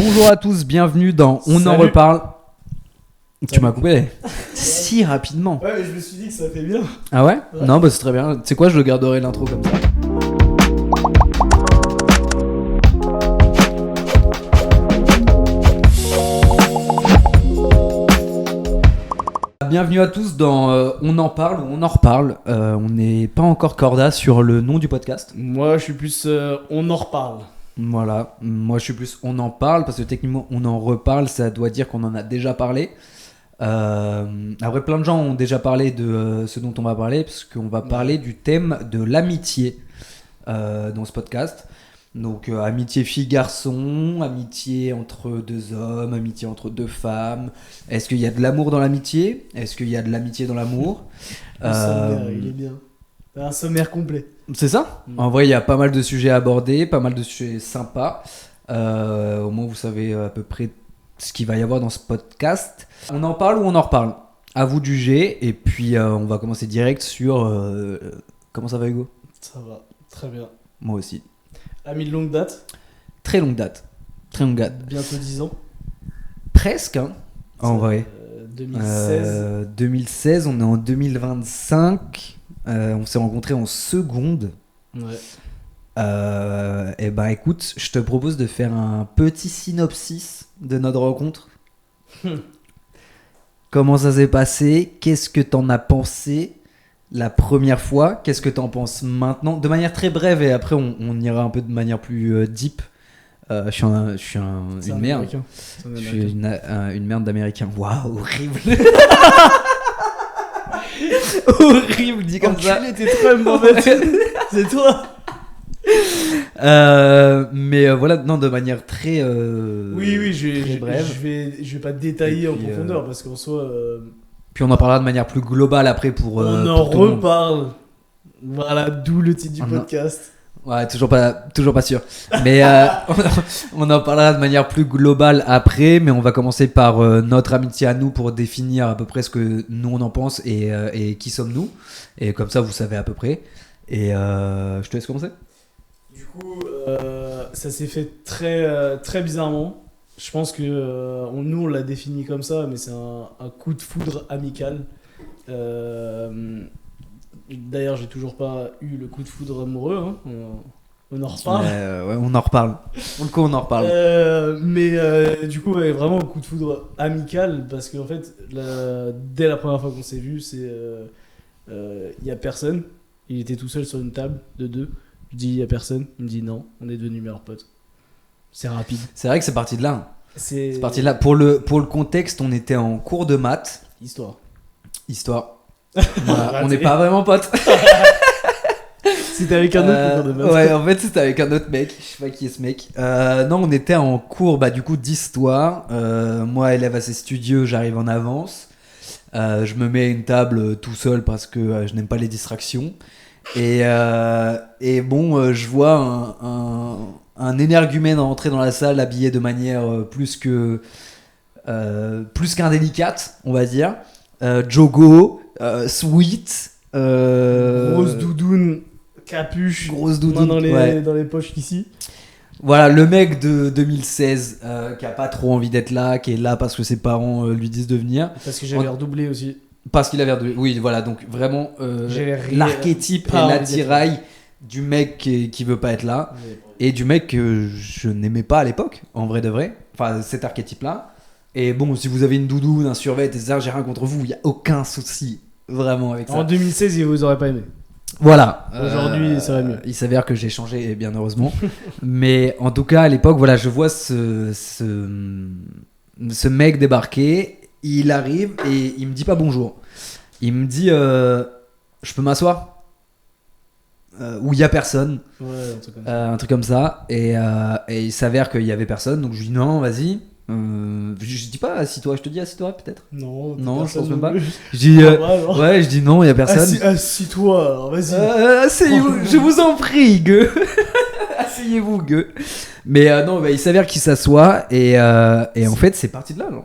Bonjour à tous, bienvenue dans On en Salut. reparle. Tu m'as coupé si rapidement. Ouais, mais je me suis dit que ça fait bien. Ah ouais, Ouais. Non, bah c'est très bien. Tu sais quoi, je le garderai l'intro comme ça. Bienvenue à tous dans On en parle ou On en reparle. On n'est pas encore corda sur le nom du podcast. Moi, je suis plus. On en reparle. Voilà, moi je suis plus on en parle parce que techniquement on en reparle, ça doit dire qu'on en a déjà parlé. Après plein de gens ont déjà parlé de ce dont on va parler parce qu'on va parler du thème de l'amitié dans ce podcast. Donc amitié fille-garçon, amitié entre deux hommes, amitié entre deux femmes. Est-ce qu'il y a de l'amour dans l'amitié ? Est-ce qu'il y a de l'amitié dans l'amour ? Le sommaire, il est bien. Un sommaire complet. C'est ça. En vrai, il y a pas mal de sujets à aborder, pas mal de sujets sympas. Au moins, vous savez à peu près ce qu'il va y avoir dans ce podcast. On en parle ou on en reparle ? À vous de juger. Et puis, on va commencer direct sur... Comment ça va, Hugo ? Ça va, très bien. Moi aussi. Ami de longue date, Très longue date. Très longue date. bientôt 10 ans. Presque, hein, en vrai. 2016. 2016, on est en 2025. On s'est rencontrés en seconde. Ouais. Et ben écoute, je te propose de faire un petit synopsis de notre rencontre. Comment ça s'est passé ? Qu'est-ce que t'en as pensé la première fois ? Qu'est-ce que t'en penses maintenant ? De manière très brève et après on ira un peu de manière plus deep. Je suis C'est une un merde. Américain. C'est un Je Américain. suis une merde d'américain. Waouh, horrible. Horrible dit comme ça. Enculé, t'es Trump en fait. C'est toi. Mais voilà, non, de manière très. Oui, très brève. je vais pas détailler Et en puis, profondeur parce qu'en soi, Puis on en parlera de manière plus globale après pour. on en pour tout le monde. reparle. Voilà, d'où le titre du On en- podcast. Ouais, toujours pas sûr. Mais on en parlera de manière plus globale après. Mais on va commencer par notre amitié à nous pour définir à peu près ce que nous on en pense et qui sommes-nous. Et comme ça, vous savez à peu près. Et je te laisse commencer. Du coup, ça s'est fait très bizarrement. Je pense que nous, on l'a défini comme ça, mais c'est un coup de foudre amical. D'ailleurs, j'ai toujours pas eu le coup de foudre amoureux. Hein. On en reparle. Ouais, on en reparle. Pour le coup, on en reparle. Mais du coup, ouais, vraiment un coup de foudre amical, parce qu'en fait, dès la première fois qu'on s'est vu, il y a personne. Il était tout seul sur une table de deux. Je dis, il y a personne. Il me dit non, on est devenus meilleurs potes. C'est rapide. C'est vrai que c'est parti de là. C'est C'est parti de là. Pour le contexte, on était en cours de maths. histoire. Histoire. Voilà, on n'est pas vraiment potes. C'était avec un autre cours de maths. Ouais, en fait, c'était avec un autre mec. Je sais pas qui est ce mec. Non, on était en cours du coup d'histoire. Moi, élève assez studieux, j'arrive en avance. Je me mets à une table tout seul parce que je n'aime pas les distractions. Et bon, je vois un énergumène rentrer dans la salle habillé de manière plus qu'indélicate, on va dire. Jogo, sweet. Grosse doudoune, capuche, Grosse main doudoune, ouais. dans les poches ici. Voilà, le mec de 2016 qui a pas trop envie d'être là, qui est là parce que ses parents lui disent de venir. Parce que j'avais redoublé aussi. Parce qu'il avait redoublé. Oui, voilà, donc vraiment J'avais l'archétype et pas envie l'attirail du mec qui veut pas être là et du mec que je n'aimais pas à l'époque, en vrai de vrai. Enfin, cet archétype-là. Et bon, si vous avez une doudoune, un survêt, etc., j'ai rien contre vous, il y a aucun souci vraiment avec ça. En 2016, il vous aurait pas aimé. Voilà. Aujourd'hui, ça va mieux. Il s'avère que j'ai changé, bien heureusement. Mais en tout cas, à l'époque, voilà, je vois ce mec débarquer. Il arrive et il me dit pas bonjour. Il me dit je peux m'asseoir où il y a personne. Ouais, un truc comme ça. Un truc comme ça. Et il s'avère qu'il y avait personne. Donc je lui dis non, vas-y. Je dis pas assis-toi. Je te dis assis-toi peut-être. Non, Non, je personne pense même non pas. plus. Je dis Ouais, ouais, je dis non, il y a personne. Assis-toi, alors vas-y. Asseyez-vous, je vous en prie, gueux. Asseyez-vous, gueux. Mais non, il s'avère qu'il s'assoit et en fait, c'est parti de là. Non,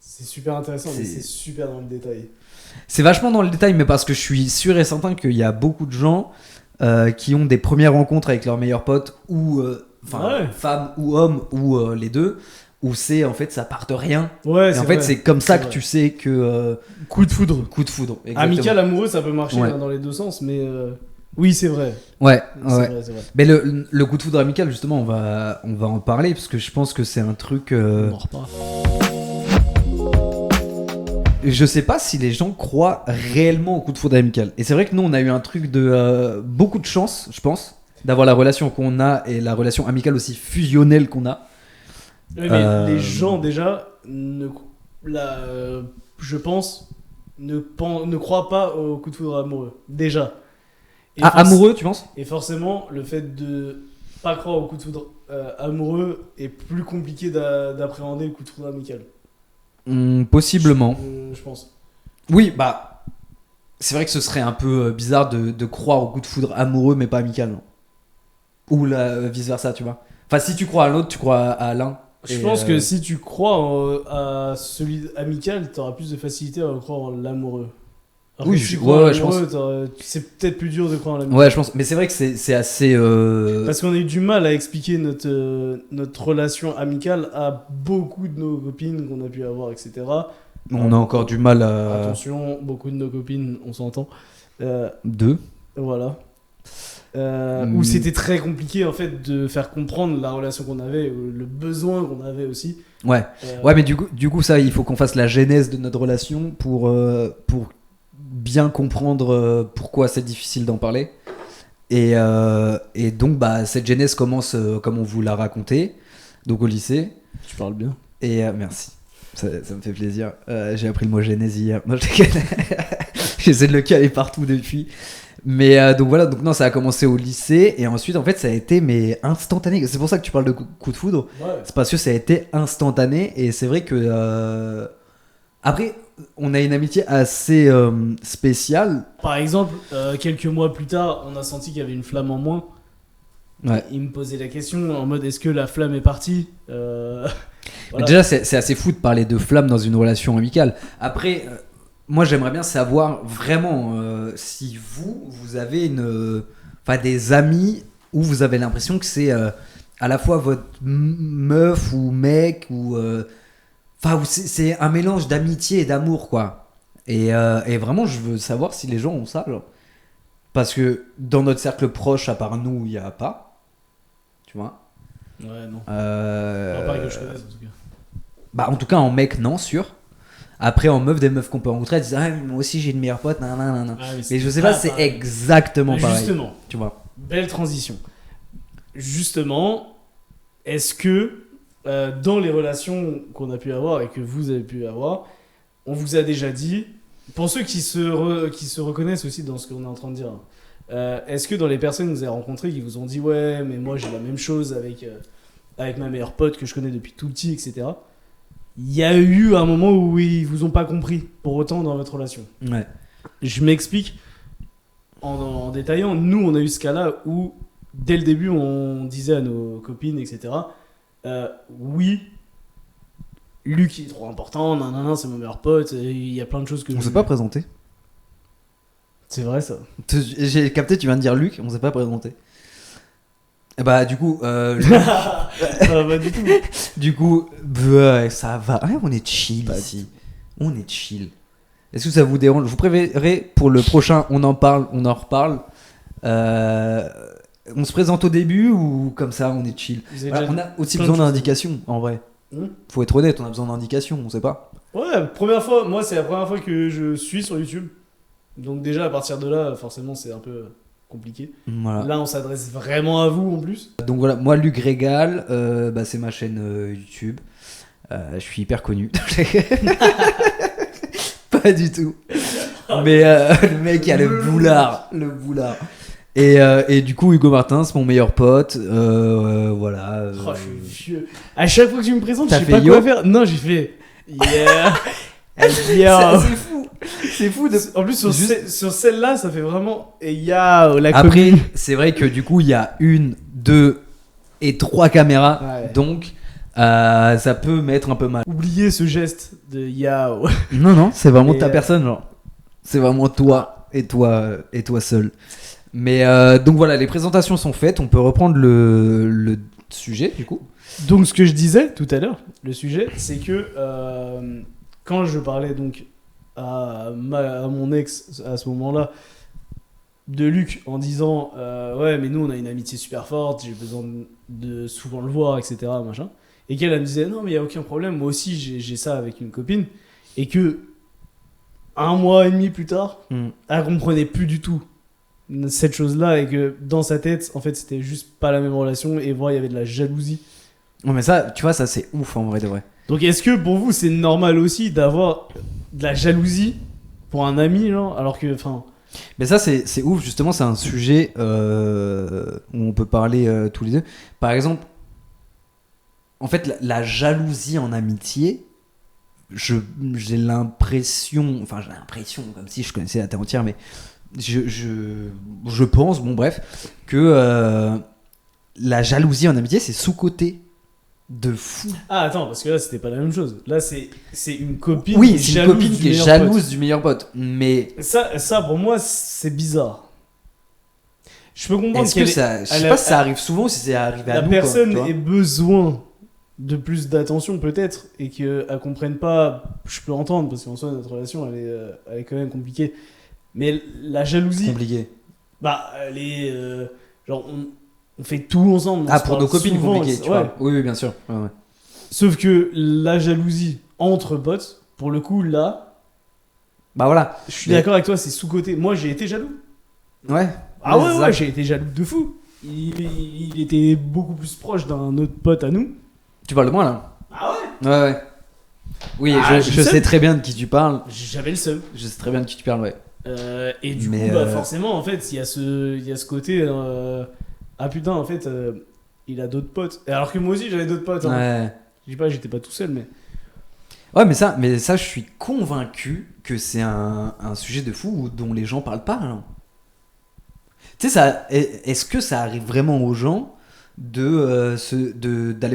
C'est super intéressant, mais C'est- c'est super dans le détail. c'est vachement dans le détail, mais parce que je suis sûr et certain qu'il y a beaucoup de gens qui ont des premières rencontres avec leurs meilleurs potes ou Ouais. femme ou homme ou les deux, où c'est en fait ça part de rien. Ouais, Et en fait, c'est comme ça C'est que vrai. tu sais que Coup de foudre. coup de foudre. Exactement. Amical, amoureux, ça peut marcher Ouais. dans les deux sens, mais oui, c'est vrai. Ouais, C'est ouais. vrai, c'est vrai. Mais le coup de foudre amical, justement, on va en parler parce que je pense que c'est un truc. On en reparle. Je sais pas si les gens croient réellement au coup de foudre amical. Et c'est vrai que nous, on a eu un truc de beaucoup de chance, je pense, d'avoir la relation qu'on a et la relation amicale aussi fusionnelle qu'on a. Oui, mais les gens, déjà, je pense, ne croient pas au coup de foudre amoureux. Déjà. Et Ah, amoureux, tu penses? Et forcément, le fait de pas croire au coup de foudre amoureux est plus compliqué d'appréhender le coup de foudre amical. Possiblement. Je pense. Oui, bah. C'est vrai que ce serait un peu bizarre de croire au coup de foudre amoureux mais pas amical. Non. Ou vice versa, tu vois. Enfin, si tu crois à l'autre, tu crois à l'un. Je Et, pense que si tu crois à celui amical, t'auras plus de facilité à croire en l'amoureux. Alors Oui, que si tu ouais, crois en ouais, je l'amoureux, c'est peut-être plus dur de croire en l'amical. Ouais, je pense. Mais c'est vrai que c'est assez. Parce qu'on a eu du mal à expliquer notre relation amicale à beaucoup de nos copines qu'on a pu avoir, etc. On a encore du mal à. Attention, beaucoup de nos copines, on s'entend. Deux. Voilà. Où c'était très compliqué en fait de faire comprendre la relation qu'on avait, ou le besoin qu'on avait aussi. Ouais. Ouais, mais du coup, ça, il faut qu'on fasse la genèse de notre relation pour bien comprendre pourquoi c'est difficile d'en parler. Et donc, bah, cette genèse commence comme on vous l'a raconté, donc au lycée. Tu parles bien. Et merci, ça me fait plaisir. J'ai appris le mot genèse hier. Non, je déconne. J'essaie de le caler partout depuis. Mais donc voilà, donc non, ça a commencé au lycée et ensuite en fait ça a été mais instantané. C'est pour ça que tu parles de coup de foudre. Ouais. C'est parce que ça a été instantané et c'est vrai que après on a une amitié assez spéciale. Par exemple, quelques mois plus tard, on a senti qu'il y avait une flamme en moins. Ouais. Il me posait la question en mode est-ce que la flamme est partie Mais Voilà. déjà c'est assez fou de parler de flamme dans une relation amicale. Après moi j'aimerais bien savoir vraiment si vous avez des amis où vous avez l'impression que c'est à la fois votre meuf ou mec ou où c'est un mélange d'amitié et d'amour quoi. Et vraiment je veux savoir si les gens ont ça genre. Parce que dans notre cercle proche à part nous il y a pas, tu vois. Ouais, non. Euh, Pas que je connaisse en tout cas. Bah en tout cas en mec non sûr. Après en meuf des meufs qu'on peut rencontrer elles disent ah mais moi aussi j'ai une meilleure pote nanana. Ah, Mais je sais pas c'est pareil. exactement Mais pareil. justement, Tu vois. belle transition. Justement, est-ce que dans les relations qu'on a pu avoir et que vous avez pu avoir, on vous a déjà dit, pour ceux qui se reconnaissent aussi dans ce qu'on est en train de dire, est-ce que dans les personnes que vous avez rencontrées qui vous ont dit ouais mais moi j'ai la même chose avec ma meilleure pote que je connais depuis tout petit, etc. Il y a eu un moment où ils vous ont pas compris pour autant dans votre relation. Ouais. Je m'explique en détaillant. Nous, on a eu ce cas-là où, dès le début, on disait à nos copines, etc. Oui, Luc il est trop important, nanana, c'est mon meilleur pote, il y a plein de choses que On s'est pas présenté. C'est vrai ça. J'ai capté tu viens de dire Luc on s'est pas présenté. Et bah du coup Pas du tout. du coup bah, ça va. Ouais, on est chill Pas ici. On est chill. Est-ce que ça vous dérange? Je vous préférerais pour le prochain on en parle, on en reparle. On se présente au début ou comme ça on est chill? Vous avez Voilà, déjà on a aussi plein de besoin choses. d'indications en vrai. Hmm. Faut être honnête, on a besoin d'indications, on sait pas. Ouais, première fois, moi c'est la première fois que je suis sur YouTube. Donc déjà à partir de là, forcément c'est un peu compliqué. Voilà. Là on s'adresse vraiment à vous en plus. Donc voilà, moi Luc Régal, c'est ma chaîne YouTube. Je suis hyper connu. Pas du tout. Mais le mec a le boulard. Le boulard. Et du coup, Hugo Martin, c'est mon meilleur pote. Voilà. Oh, je suis vieux. À chaque fois que tu me présentes, je T'as sais fait pas yo quoi faire. Non, j'ai fait yeah. C'est Yeah. assez fou. C'est fou de. En plus, sur, Juste- sur celle-là, ça fait vraiment yeah, la Après, commune. c'est vrai que du coup, il y a 1, 2 et 3 caméras. Ouais. Donc, ça peut mettre un peu mal. Oubliez ce geste de yeah. Non, non, c'est vraiment Mais, ta personne, genre. C'est vraiment toi et toi seul. Mais donc voilà, les présentations sont faites. On peut reprendre sujet du coup. Donc ce que je disais tout à l'heure, le sujet, c'est que quand je parlais donc à mon ex à ce moment-là de Luc en disant ouais mais nous on a une amitié super forte, j'ai besoin de souvent le voir, etc. machin, et qu'elle me disait non mais il y a aucun problème, moi aussi j'ai ça avec une copine, et que un mois et demi plus tard, elle comprenait plus du tout cette chose-là, et que dans sa tête en fait c'était juste pas la même relation, et voir il y avait de la jalousie. Ouais, mais ça, tu vois, ça c'est ouf en vrai de vrai. Donc est-ce que pour vous c'est normal aussi d'avoir de la jalousie pour un ami, genre, alors que, enfin... Mais ça c'est ouf, justement, c'est un sujet où on peut parler tous les deux. Par exemple, en fait, la jalousie en amitié, j'ai l'impression, comme si je connaissais la terre entière, mais je pense, bon bref, que la jalousie en amitié, c'est sous-coté de fou. Ah attends, parce que là c'était pas la même chose. Là c'est une copine Oui, qui est c'est une jalouse copine du qui est meilleur jalouse pote. du meilleur pote. Mais Ça pour moi c'est bizarre. Je peux comprendre est-ce que ça, je sais pas si ça arrive souvent ou si c'est arrivé à la nous. personne quoi, tu ait besoin de plus d'attention peut-être, et qu'elle comprenne pas. Je peux entendre parce qu'en soi notre relation elle est quand même compliquée. Mais la jalousie, compliqué. bah elle est genre on fait tout ensemble. On Ah, se pour parle nos copines souvent, compliqué, tu ouais. vois. Oui, bien sûr. Ouais. Sauf que la jalousie entre potes, pour le coup, là, Bah voilà. je suis Mais- d'accord avec toi, c'est sous-côté. Moi, j'ai été jaloux. Ouais. Ah c'est ça. ouais, j'ai été jaloux de fou. Il était beaucoup plus proche d'un autre pote à nous. Tu parles de moi là. Ah ouais. Ouais. Oui, Ah, je j'ai le sais seum. très bien de qui tu parles. J'avais le seum. Je sais très bien de qui tu parles, ouais. Et du Mais, coup, bah, forcément, en fait, il y a ce côté. Ah putain, en fait, il a d'autres potes. Et alors que moi aussi, j'avais d'autres potes. Hein. Ouais. Je dis pas, j'étais pas tout seul, mais. Ouais, mais ça, je suis convaincu que c'est un sujet de fou dont les gens parlent pas. Hein. Tu sais, est-ce que ça arrive vraiment aux gens d'aller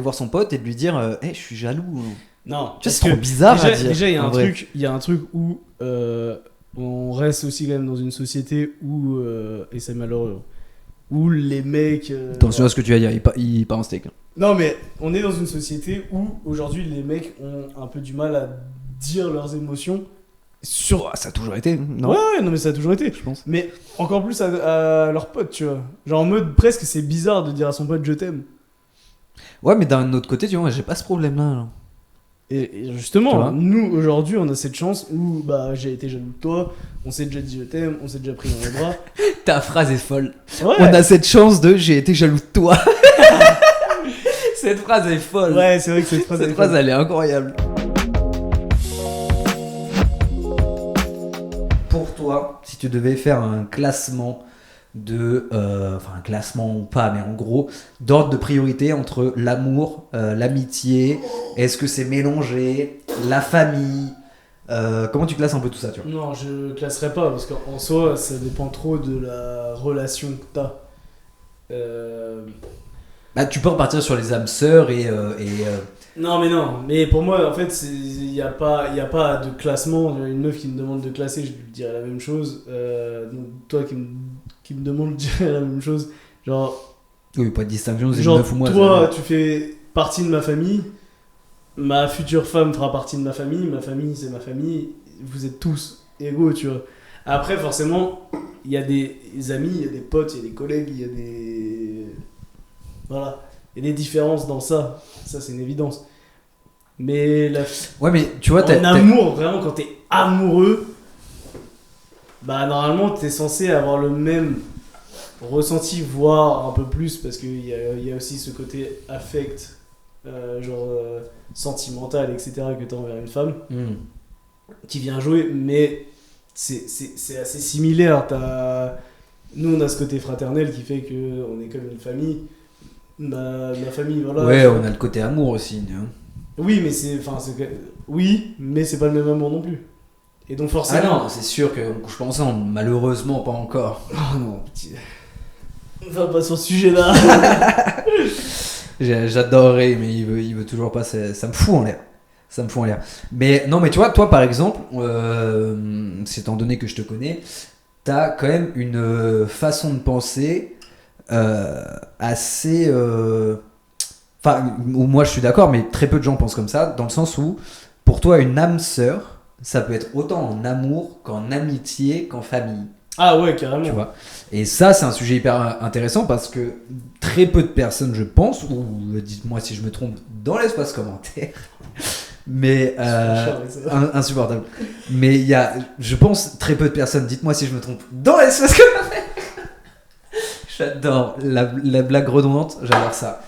voir son pote et de lui dire hey, je suis jaloux. Hein. Non, Tu sais, c'est trop bizarre à dire. Déjà, il y a en un vrai. truc, il y a un truc où on reste aussi quand même dans une société où, et c'est malheureux, où les mecs. Attention à ce que tu vas dire, il part en steak. Hein. Non, mais on est dans une société où aujourd'hui les mecs ont un peu du mal à dire leurs émotions sur. Oh, ça a toujours été, non Ouais, non, mais ça a toujours été. Je pense. Mais encore plus à leurs potes, tu vois. Genre en mode presque c'est bizarre de dire à son pote je t'aime. Ouais, mais d'un autre côté, tu vois, j'ai pas ce problème-là. Là. Et Tu justement, vois. nous aujourd'hui on a cette chance où bah j'ai été jaloux de toi, on s'est déjà dit je t'aime, on s'est déjà pris dans les bras. Ta phrase est folle. Ouais, On a cette chance de j'ai été jaloux de toi. Cette phrase est folle. ouais c'est vrai que cette phrase, Cette phrase, elle est incroyable. Pour toi, si tu devais faire un classement enfin un classement ou pas, mais en gros, d'ordre de priorité entre l'amour, l'amitié, est-ce que c'est mélangé, la famille, comment tu classes un peu tout ça, tu vois? Non, je classerai pas parce qu'en soi ça dépend trop de la relation que t'as. Bah, tu peux repartir sur les âmes sœurs et Non mais non, mais pour moi en fait il n'y a pas de classement. Une meuf qui me demande de classer, je lui dirais la même chose. Donc toi qui me demande, je dirais la même chose. Genre oui, pas de distinction, c'est genre 9 ou moi. toi tu fais partie de ma famille, ma future femme fera partie de ma famille c'est ma famille, vous êtes tous égaux, tu vois. Après forcément il y a des amis, il y a des potes, il y a des collègues, il y a des... Voilà, il y a des différences dans ça c'est une évidence. Mais Ouais, mais tu vois, en amour, vraiment quand t'es amoureux, bah normalement t'es censé avoir le même ressenti, voire un peu plus, parce qu'il y a aussi ce côté affect, sentimental, etc. que t'as envers une femme qui vient jouer, mais c'est assez similaire. Nous on a ce côté fraternel qui fait qu'on est comme une famille. Ma famille, voilà. Ouais, on a le côté amour aussi. Hein. Oui, mais oui, mais c'est pas le même amour non plus. Et donc forcément. Ah non, c'est sûr qu'on couche pas ensemble, malheureusement pas encore. Oh non, petit. On va pas sur ce sujet-là. J'adorerais, mais il veut toujours pas, ça me fout en l'air. Ça me fout en l'air. Mais non, mais tu vois, toi par exemple, étant donné que je te connais, t'as quand même une façon de penser assez Enfin, ou moi je suis d'accord, mais très peu de gens pensent comme ça, dans le sens où, pour toi, une âme sœur, ça peut être autant en amour qu'en amitié, qu'en famille. Ah ouais, carrément. Tu vois. Et ça, c'est un sujet hyper intéressant parce que très peu de personnes, je pense, ou dites-moi si je me trompe dans l'espace commentaire, mais insupportable. Mais il y a, je pense, très peu de personnes, dites-moi si je me trompe dans l'espace commentaire. J'adore la blague redondante, j'adore ça.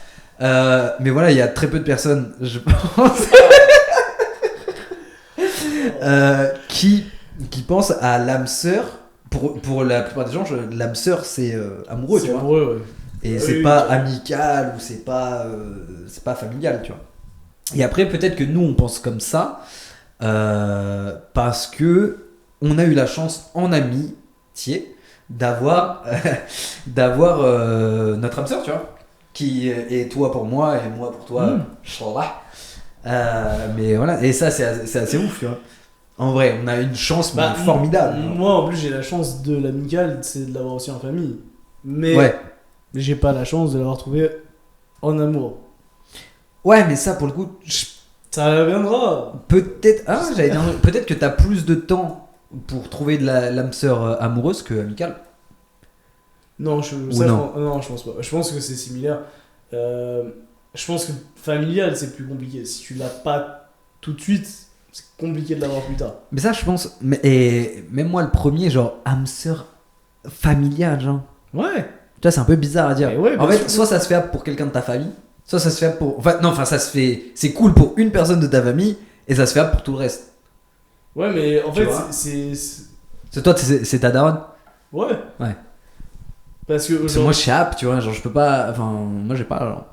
Mais voilà, il y a très peu de personnes, je pense, qui pensent à l'âme sœur. Pour la plupart des gens, l'âme sœur, c'est amoureux, C'est tu vois. amoureux, ouais. Et c'est pas amical ou c'est pas familial, tu vois. Et après, peut-être que nous, on pense comme ça parce que on a eu la chance en amitié d'avoir notre âme sœur, tu vois, qui est toi pour moi et moi pour toi, mais voilà, et ça, c'est assez ouf, tu vois. En vrai, on a une chance formidable. Moi, en plus, j'ai la chance de l'amical, c'est de l'avoir aussi en famille. Mais ouais. J'ai pas la chance de l'avoir trouvé en amour. Ouais, mais ça, pour le coup, ça reviendra. Peut-être, j'allais dire, peut-être que t'as plus de temps pour trouver de l'âme sœur amoureuse que amicale. Non, je pense pas. Je pense que c'est similaire. Je pense que familial, c'est plus compliqué. Si tu l'as pas tout de suite, c'est compliqué de l'avoir plus tard. Mais ça, je pense. Et même moi, le premier, genre, âme sœur familiale, genre. Ouais. Tu vois, c'est un peu bizarre à dire. Ouais, en fait, soit ça se fait pour quelqu'un de ta famille, soit ça se fait pour. Enfin, ça se fait. C'est cool pour une personne de ta famille, et ça se fait pour tout le reste. Ouais, mais en tu fait, vois c'est toi, c'est ta daronne. Ouais. Parce que moi, je suis apte, tu vois, genre, je peux pas. Enfin, moi, j'ai pas. Genre...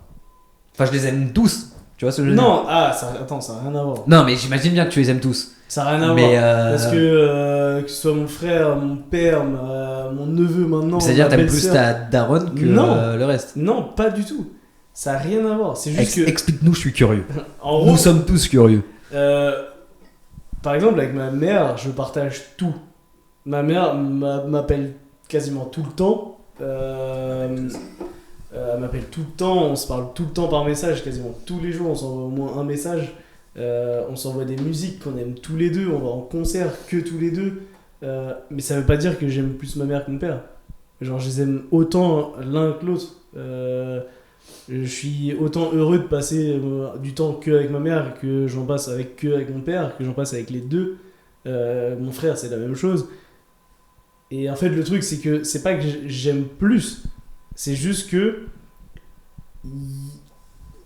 Enfin, je les aime tous. Tu vois ce que je veux dire ? Non, attends, ça n'a rien à voir. Non, mais j'imagine bien que tu les aimes tous. Ça n'a rien à voir. Parce que ce soit mon frère, mon père, mon neveu maintenant. C'est-à-dire que t'aimes plus ta daronne que le reste ? Non, pas du tout. Ça n'a rien à voir. C'est juste que. Explique-nous, je suis curieux. En gros, nous sommes tous curieux. Par exemple, avec ma mère, je partage tout. Ma mère m'appelle quasiment tout le temps. Elle m'appelle tout le temps, on se parle tout le temps par message, quasiment tous les jours, on s'envoie au moins un message. On s'envoie des musiques qu'on aime tous les deux, on va en concert que tous les deux. Mais ça veut pas dire que j'aime plus ma mère que mon père. Genre, je les aime autant l'un que l'autre. Je suis autant heureux de passer du temps qu'avec ma mère, que j'en passe avec mon père, que j'en passe avec les deux. Mon frère, c'est la même chose. Et en fait, le truc, c'est que c'est pas que j'aime plus. C'est juste que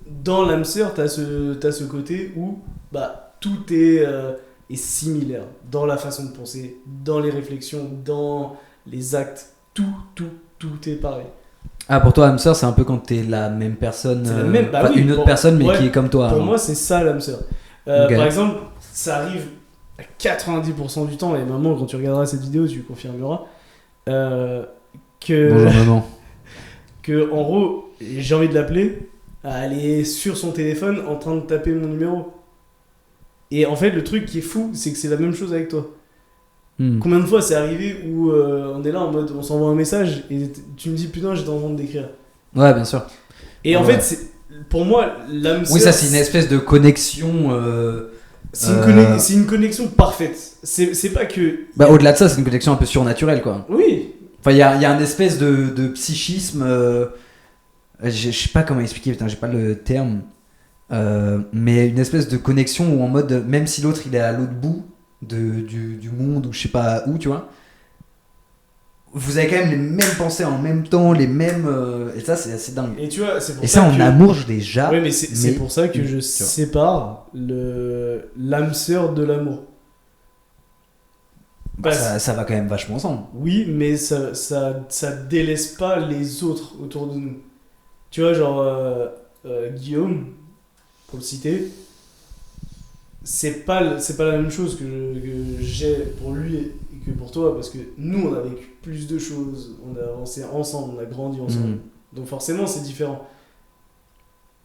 dans l'âme sœur, t'as ce côté où tout est similaire dans la façon de penser, dans les réflexions, dans les actes. Tout est pareil. Ah, pour toi, âme sœur, c'est un peu quand t'es la même personne, c'est la même, une autre personne, mais qui est comme toi. Pour moi, c'est ça l'âme sœur. Okay. Par exemple, ça arrive à 90% du temps, et maman, quand tu regarderas cette vidéo, tu confirmeras, que... Bonjour maman. Que en gros, j'ai envie de l'appeler, elle est sur son téléphone en train de taper mon numéro. Et en fait, le truc qui est fou, c'est que c'est la même chose avec toi. Combien de fois c'est arrivé où on est là en mode on s'envoie un message et tu me dis putain, j'étais en train de d'écrire. Ouais, bien sûr. Et en fait, c'est, pour moi, l'âme sœur. Oui, ça, c'est une espèce de connexion. C'est une connexion parfaite. C'est pas que. Au-delà de ça, c'est une connexion un peu surnaturelle, quoi. Oui. Enfin, il y a un espèce de psychisme. Je sais pas comment expliquer, putain, j'ai pas le terme. Mais une espèce de connexion où en mode, même si l'autre il est à l'autre bout du monde ou je sais pas où, tu vois, vous avez quand même les mêmes pensées en même temps, les mêmes. Et ça, c'est assez dingue. Et tu vois, c'est pour et ça, en amour, déjà. Oui, mais c'est pour ça que je sépare l'âme sœur de l'amour. Ça va quand même vachement ensemble. Oui, mais ça délaisse pas les autres autour de nous. Tu vois, genre Guillaume, pour le citer, c'est pas la même chose que j'ai pour lui et que pour toi, parce que nous, on a vécu plus de choses, on a avancé ensemble, on a grandi ensemble. Donc forcément, c'est différent.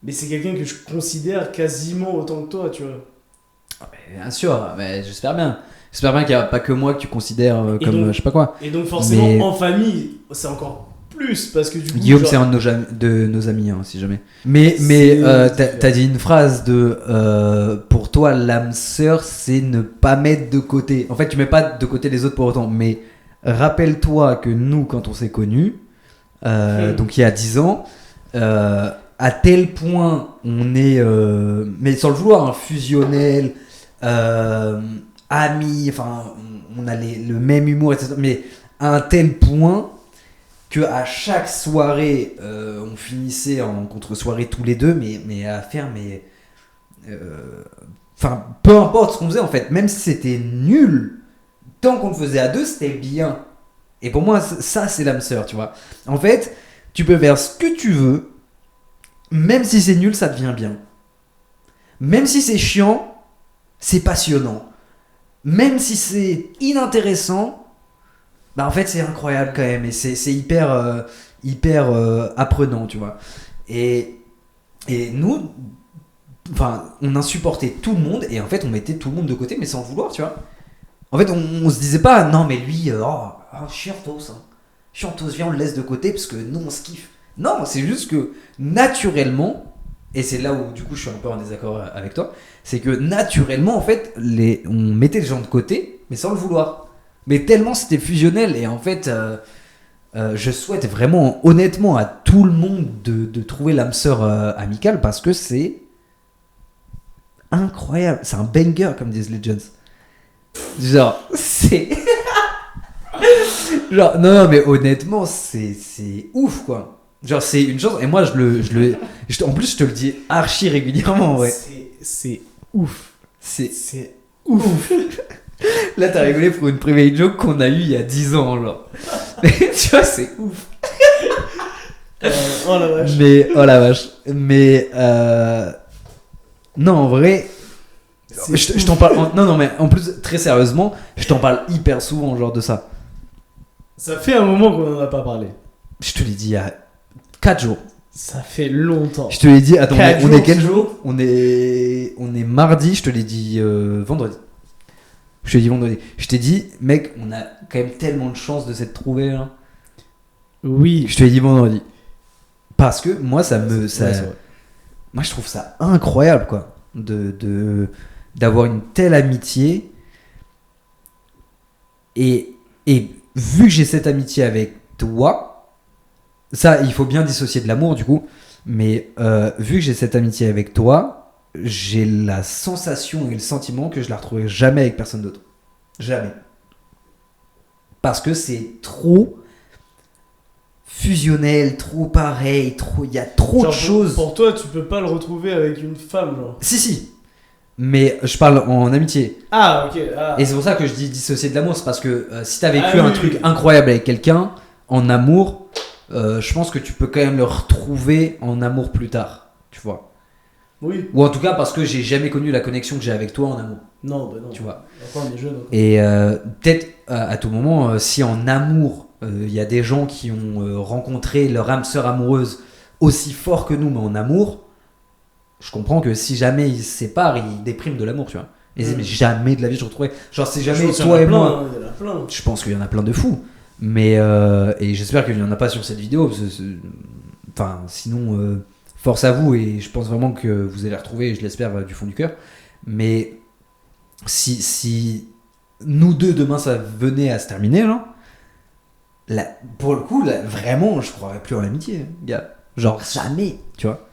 Mais c'est quelqu'un que je considère quasiment autant que toi, tu vois. Bien sûr, mais j'espère bien. J'espère bien qu'il n'y a pas que moi que tu considères comme donc, je sais pas quoi. Et donc forcément, en famille, c'est encore plus parce que du coup. Guillaume, genre- c'est un de nos amis, hein, si jamais. Mais t'as dit une phrase pour toi, l'âme sœur, c'est ne pas mettre de côté. En fait, tu mets pas de côté les autres pour autant. Mais rappelle-toi que nous, quand on s'est connus, donc il y a 10 ans, à tel point on est, mais sans le vouloir, hein, fusionnel, amis, enfin, on a le même humour, etc. Mais à un tel point que à chaque soirée, on finissait en contre-soirée tous les deux, mais à faire, enfin, peu importe ce qu'on faisait en fait, même si c'était nul, tant qu'on le faisait à deux, c'était bien. Et pour moi, ça, c'est l'âme sœur, tu vois. En fait, tu peux faire ce que tu veux, même si c'est nul, ça devient bien. Même si c'est chiant, c'est passionnant. Même si c'est inintéressant, bah en fait c'est incroyable quand même et c'est hyper apprenant, tu vois. Et nous, enfin, on insupportait tout le monde et en fait on mettait tout le monde de côté mais sans le vouloir, tu vois. En fait on se disait pas non mais lui chiantos, hein. Chiantos, viens on le laisse de côté parce que nous on se kiffe. Non, c'est juste que naturellement, et c'est là où du coup je suis un peu en désaccord avec toi, c'est que naturellement en fait on mettait les gens de côté mais sans le vouloir. Mais tellement c'était fusionnel et en fait je souhaite vraiment honnêtement à tout le monde de trouver l'âme sœur amicale parce que c'est incroyable, c'est un banger comme disent les Legends. Genre c'est genre non mais honnêtement c'est ouf quoi. Genre c'est une chose et moi en plus je te le dis archi régulièrement, ouais. C'est ouf. C'est Ouf. Là t'as rigolé pour une private joke qu'on a eu il y a 10 ans genre. Mais tu vois c'est ouf. Oh la vache. Mais non en vrai je t'en parle non mais en plus très sérieusement je t'en parle hyper souvent genre de ça. Ça fait un moment qu'on en a pas parlé. Je te l'ai dit il y a 4 jours. Ça fait longtemps. Je te l'ai dit, attends, Quatre on est quel jours, jour on est mardi, je te l'ai dit vendredi. Je t'ai dit vendredi. Je t'ai dit, mec, on a quand même tellement de chance de s'être trouvé là. Oui. Je te l'ai dit vendredi. Parce que moi, ça me. Ça, Ouais, c'est vrai. moi, je trouve ça incroyable, quoi. D'avoir une telle amitié. Et vu que j'ai cette amitié avec toi. Ça, il faut bien dissocier de l'amour du coup. Mais vu que j'ai cette amitié avec toi, j'ai la sensation et le sentiment que je la retrouverai jamais avec personne d'autre. Jamais. Parce que c'est trop fusionnel, trop pareil, il y a trop de choses. Pour toi, tu peux pas le retrouver avec une femme, genre. Si. Mais je parle en amitié. Ah, ok. Ah. Et c'est pour ça que je dis dissocier de l'amour. C'est parce que si t'as vécu Ah, un oui, truc oui. incroyable avec quelqu'un, en amour, je pense que tu peux quand même le retrouver en amour plus tard. Tu vois. Oui. Ou en tout cas parce que j'ai jamais connu la connexion que j'ai avec toi en amour. Non, bah non. Tu vois. Enfin, on est jeunes. Encore. Et peut-être à tout moment, si en amour, il y a des gens qui ont rencontré leur âme sœur amoureuse aussi fort que nous, mais en amour, je comprends que si jamais ils se séparent, ils dépriment de l'amour, tu vois. Et ils disent, mais jamais de la vie je retrouverai. Genre, si jamais Je pense toi et qu'il y en a moi. plein, il y en a plein. Je pense qu'il y en a plein de fous. Mais et j'espère qu'il n'y en a pas sur cette vidéo. Parce que enfin, sinon, force à vous. Et je pense vraiment que vous allez retrouver, je l'espère, du fond du cœur. Mais si nous deux, demain, ça venait à se terminer, là, pour le coup, là, vraiment, je croirais plus en l'amitié, gars. Genre, jamais, tu vois.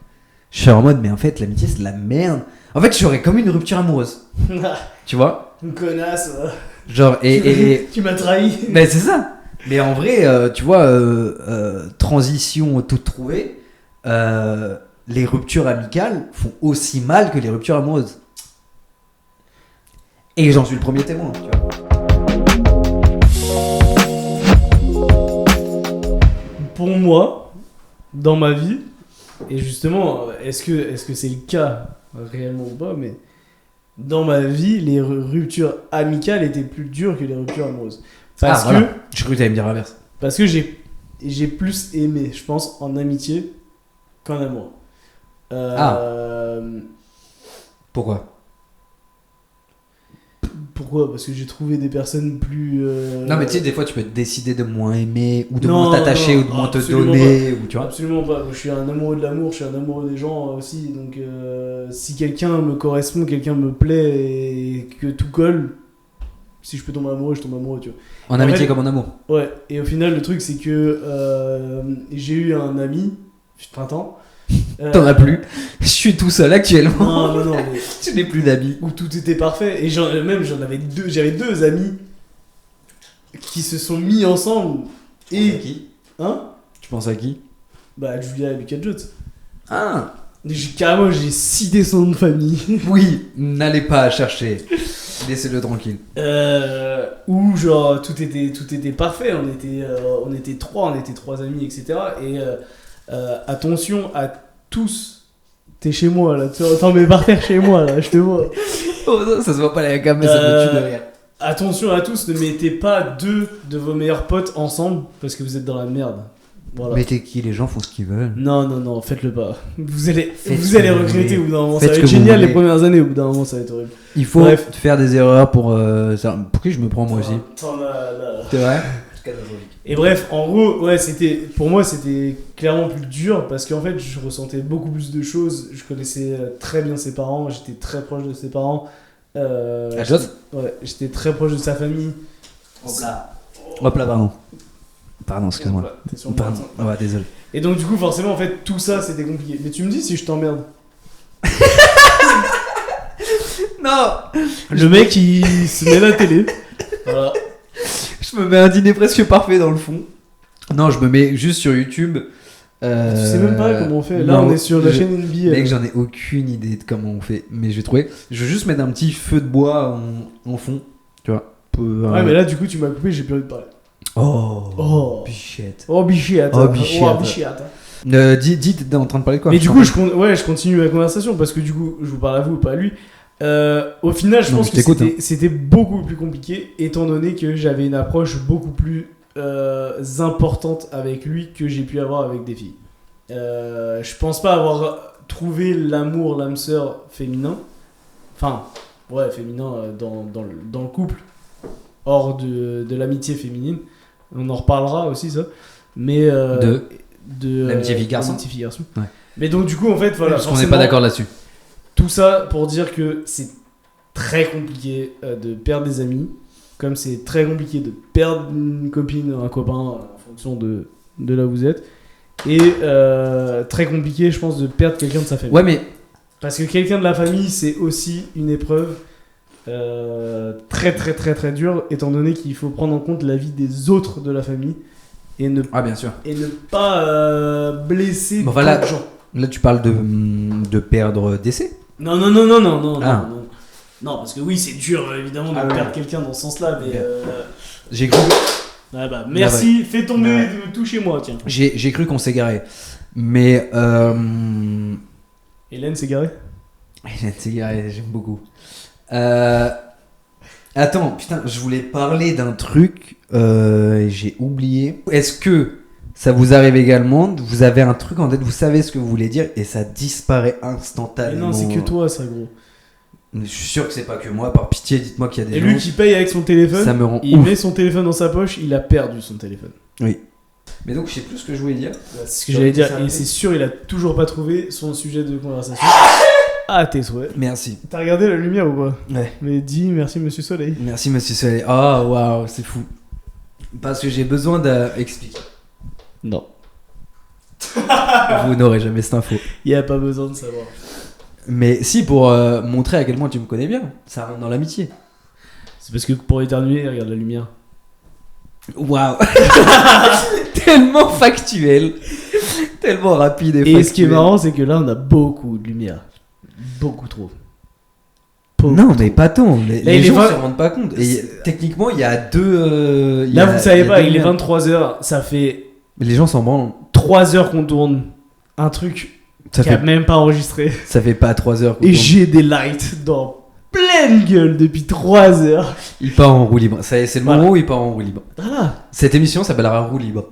Je suis en mode, mais en fait, l'amitié, c'est de la merde. En fait, j'aurais comme une rupture amoureuse. Tu vois. Une connasse. Genre, Tu m'as trahi. Mais c'est ça. Mais en vrai, tu vois, transition toute trouvée, les ruptures amicales font aussi mal que les ruptures amoureuses. Et j'en suis le premier témoin, tu vois. Pour moi, dans ma vie, et justement, est-ce que c'est le cas réellement ou pas, mais dans ma vie, les ruptures amicales étaient plus dures que les ruptures amoureuses. Parce que, voilà. Je croyais que t'allais me dire l'inverse. parce que j'ai plus aimé, je pense, en amitié qu'en amour. Pourquoi ? pourquoi, parce que j'ai trouvé des personnes plus. Non, mais tu sais, des fois, tu peux décider de moins aimer, ou de Non, moins t'attacher, non, ou de moins te absolument donner, ou tu vois. Absolument pas. Moi, je suis un amoureux de l'amour, je suis un amoureux des gens aussi. Donc, si quelqu'un me correspond, quelqu'un me plaît et que tout colle, si je peux tomber amoureux, je tombe amoureux, tu vois. En En amitié fait- comme en amour. Ouais, et au final, le truc, c'est que j'ai eu un ami, printemps. T'en as plus. Je suis tout seul actuellement. Non, mais Je n'ai plus d'amis. où tout était parfait. Et j'avais deux amis qui se sont mis ensemble. Et. qui Hein? Tu penses à qui? Bah, Julia et Lucas Jones. Ah Carrément, j'ai cité son nom de famille. oui, n'allez pas chercher. Laissez-le tranquille. Où genre tout était parfait, on était trois amis, etc. Et attention à tous, t'es chez moi là, t'en mets par terre chez moi là, je te vois. Oh non, ça se voit pas la cam, mais ça me tue de rire. Attention à tous, ne mettez pas deux de vos meilleurs potes ensemble parce que vous êtes dans la merde. Voilà. Mais t'es qui? Les gens font ce qu'ils veulent. Non, faites-le pas. Vous allez Faites vous ce allez que vous regretter voulez. au bout d'un moment. Faites Ça va ce être que vous génial les voulez. premières années, au bout d'un moment ça va être horrible. Il faut Bref. faire des erreurs pour ça. Pour qui je me prends moi aussi? T'en as là. C'est vrai? Et bref, en gros, ouais, pour moi, c'était clairement plus dur parce qu'en fait, je ressentais beaucoup plus de choses. Je connaissais très bien ses parents, j'étais très proche de ses parents. La chose? Ouais, j'étais très proche de sa famille. Hop là, pardon. Pardon, excuse-moi. T'es sur le Pardon. bâton. Ouais, désolé. Et donc, du coup, forcément, en fait, tout ça, c'était compliqué. Mais tu me dis si je t'emmerde. Non! Le mec, il se met à la télé. Voilà. Je me mets un dîner presque parfait dans le fond. Non, je me mets juste sur YouTube. Tu sais même pas comment on fait. Là, non, on est sur la chaîne NBA. Mec, j'en ai aucune idée de comment on fait. Mais je vais trouver. Je vais juste mettre un petit feu de bois en fond. Tu vois. Ouais, mais là, du coup, tu m'as coupé, j'ai plus envie de parler. Oh, bichette. Oh, bichette. Oh, bichette. Oh, bichette. Dis, t'es en train de parler de quoi? Mais du coup, je continue la conversation parce que du coup, je vous parle à vous, pas à lui. Au final, je Non, pense je que t'écoute, c'était beaucoup plus compliqué étant donné que j'avais une approche beaucoup plus importante avec lui que j'ai pu avoir avec des filles. Je pense pas avoir trouvé l'amour, l'âme sœur féminin. Enfin, ouais, féminin dans le couple, hors de l'amitié féminine. On en reparlera aussi, ça. Mais de l'amitié fille-garçon. l'amitié fille-garçon. Ouais. Mais donc, du coup, en fait, voilà. Parce qu'on n'est forcément, pas d'accord là-dessus. tout ça pour dire que c'est très compliqué de perdre des amis, comme c'est très compliqué de perdre une copine, un copain, en fonction de là où vous êtes, et très compliqué, je pense, de perdre quelqu'un de sa famille. Ouais, mais Parce que quelqu'un de la famille, c'est aussi une épreuve très très très très dure, étant donné qu'il faut prendre en compte la vie des autres de la famille et ne bien sûr. pas blesser Bon, voilà. d'autres gens. Là, tu parles de perdre d'essai. Non, Ah. non, parce que oui, c'est dur évidemment de Ah ouais. perdre quelqu'un dans ce sens-là, mais J'ai cru. ouais, bah, merci, fais tomber Ouais. tout chez moi, tiens. J'ai cru qu'on s'est garé. Mais Hélène s'est garée. c'est garé, j'aime beaucoup. Attends, putain, je voulais parler d'un truc et j'ai oublié. Est-ce que ça vous arrive également? Vous avez un truc en tête, vous savez ce que vous voulez dire et ça disparaît Mais instantanément. non, c'est que toi, ça, gros. Je suis sûr que c'est pas que moi. Par pitié, dites-moi qu'il y a des Et gens. lui qui paye avec son téléphone, Ça me rend il ouf. met son téléphone dans sa poche, il a perdu son téléphone. Oui. Mais donc, je sais plus ce que je voulais dire. C'est ce que j'allais dire, et c'est sûr, il a toujours pas trouvé son sujet de conversation. Ah, tes souhaits. Merci. T'as regardé la lumière ou pas? Ouais. Mais dis merci, monsieur Soleil. Merci, monsieur Soleil. Oh, waouh, c'est fou. Parce que j'ai besoin d'expliquer. Non. Vous n'aurez jamais cette info. Il y a pas besoin de savoir. Mais si, pour montrer à quel point tu me connais bien. Ça rentre dans l'amitié. C'est parce que pour éternuer, il regarde la lumière. Waouh. Tellement factuel. Tellement rapide et Et factuel. ce qui est marrant, c'est que là, on a beaucoup de lumière. Beaucoup trop. Non, mais pas tant. Les il est gens vingt- se rendent pas compte. Et techniquement, il y a deux. Là, vous savez pas, il est 23h, ça fait Mais les gens s'en branlent. 3 heures qu'on tourne un truc Ça qui a fait, même pas enregistré. ça fait pas 3 heures. qu'on Et tourne. j'ai des lights dans pleine gueule depuis 3 heures. Il part en roue libre. C'est le Voilà. moment où il part en roue libre. Voilà. Cette émission s'appellera Roue libre.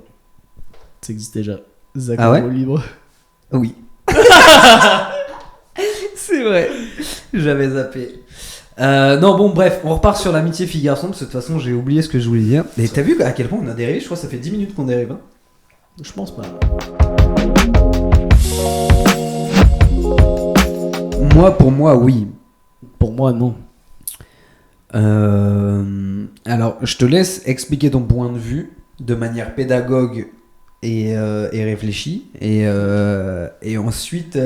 Ça existe déjà. Zach Ah ouais en roue libre. Oui. C'est vrai. J'avais zappé. Non, bon, bref, on repart sur l'amitié fille-garçon, parce que de toute façon, j'ai oublié ce que je voulais dire. Et t'as vu à quel point on a dérivé? Je crois que ça fait 10 minutes qu'on dérive. Hein. Je pense pas. Pour moi, oui. Pour moi, non. Alors, je te laisse expliquer ton point de vue de manière pédagogue et réfléchie. Et ensuite,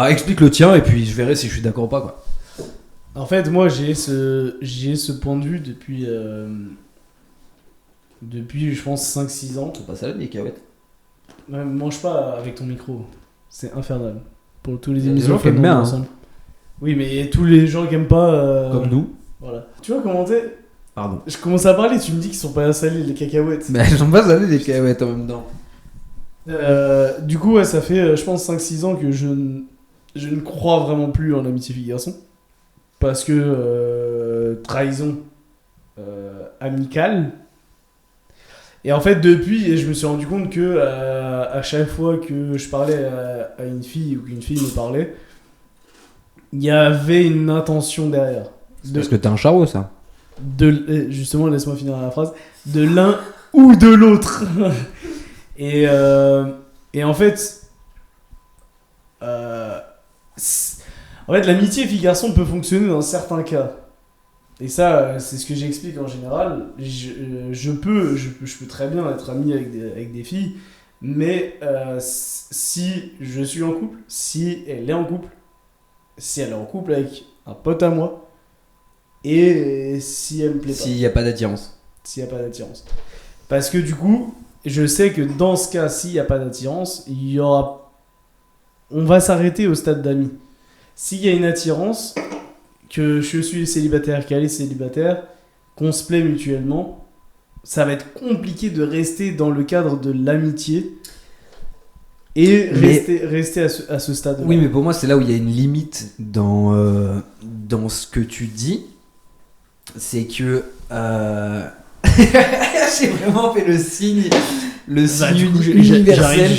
explique le tien et puis je verrai si je suis d'accord ou pas, quoi. En fait, moi, j'ai ce point de vue depuis je pense, 5-6 ans. On passe à la cacahuètes. Mange pas avec ton micro. C'est infernal. Pour tous les Il y a des émissions gens qui aiment bien, hein. Oui, mais tous les gens qui aiment pas... Comme nous. Voilà. Tu vois comment t'es? Pardon. Je commence à parler, tu me dis qu'ils sont pas salés, les cacahuètes. Mais elles sont pas salées, les cacahuètes, en même temps. Du coup, ouais, ça fait, je pense, 5-6 ans que je ne crois vraiment plus en l'amitié fille-garçon. Parce que trahison amicale. Et en fait, depuis, je me suis rendu compte que à chaque fois que je parlais à une fille ou qu'une fille me parlait, il y avait une intention derrière. Parce que t'es un charreau, ça. Justement, laisse-moi finir la phrase. De l'un ou de l'autre. et en fait, l'amitié fille-garçon peut fonctionner dans certains cas. Et ça, c'est ce que j'explique en général. Je peux très bien être ami avec des filles, mais si je suis en couple, si elle est en couple, si elle est en couple avec un pote à moi, et si elle me plaît pas. S'il n'y a pas d'attirance. S'il n'y a pas d'attirance. Parce que du coup, je sais que dans ce cas, s'il n'y a pas d'attirance, on va s'arrêter au stade d'amis. S'il y a une attirance, que je suis célibataire, qu'elle est célibataire, qu'on se plaît mutuellement, ça va être compliqué de rester dans le cadre de l'amitié et rester à ce stade-là. Oui, mais pour moi, c'est là où il y a une limite dans ce que tu dis. C'est que... J'ai vraiment fait le signe universel.